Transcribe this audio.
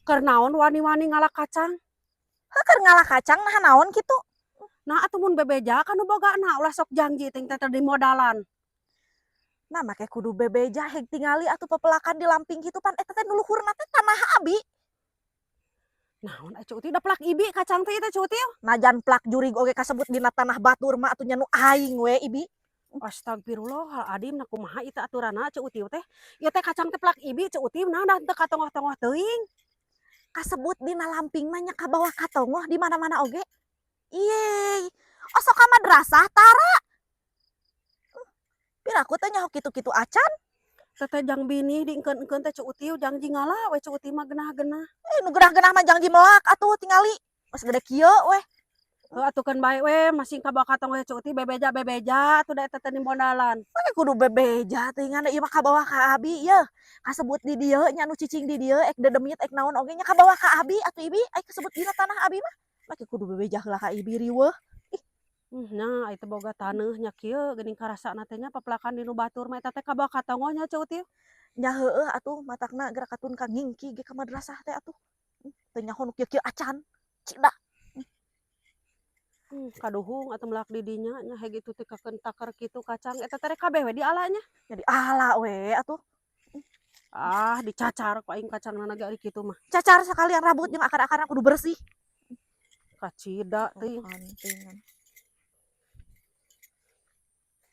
Keur naon wani-wani ngalak kacang? Keur ngalah kacang nah naon kitu. Nah atuh mun bebeja kan nu bogana ulah sok janji ting teh di modalan. Nah make kudu bebeja heg tingali atuh pepelakan di lamping kitu pan eta teh nu luhurna teh tanah abi. Naon atuh Uti da plak ibi kacang teh teh Uti? Najan plak jurig oge kasebut dina tanah batur mah atuh nya nu aing we ibi. Astagfirullahaladzim nah kumaha itu aturanna Ceu Uti teh? Ieu teh kacang teh plak ibi Ceu Uti nah da teu katongoh-tongoh teuing. Kasebut dina lamping mah nya kabawa katongoh di mana-mana oge. Iye. Osok ka madrasah tara. Piraku teh nyaho kitu-kitu acan. Teteh jang bini diengkeun-engkeun teh Ceu Uti jang jingala we Ceu Uti mah genah-genah. Nu genah-genah mah jang jimelak atuh tingali. Mas gede kieu weh. Atuh bae we masing kabawa katong we Ceu Uti bebeja atuh da eta teh di modalan. Make kudu bebeja teh ngan ieu mah kabawa ka abi yeuh. Kasebut di dieu nya nu cicing di dieu ek dedemit ek naon oge nya kabawa ka abi atuh ibi ai kasebut dina tanah abi mah. Make kudu bebeja heula ka ibi riweuh. Nah itu boga taneuh nya kieu geuning karasana teh nya papelakan di nu batur mah eta teh kabawa katongoh nya Ceu Uti. Nya heueuh atuh matakna geura katun ka ngingki ge ka madrasah teh atuh. Teu nyaho nu kieu-kieu acan. Cida. Kaduhung atuh melak di dinya nya hege itu teh kakeun takar kitu kacang eta teh kabeh we dialanya. Jadi ala we atuh. Ah dicacar ku aing kacangna nagari kitu mah. Cacar sekalian rambut jeung akar-akarna kudu bersih. Kacida teuing. Pentingan.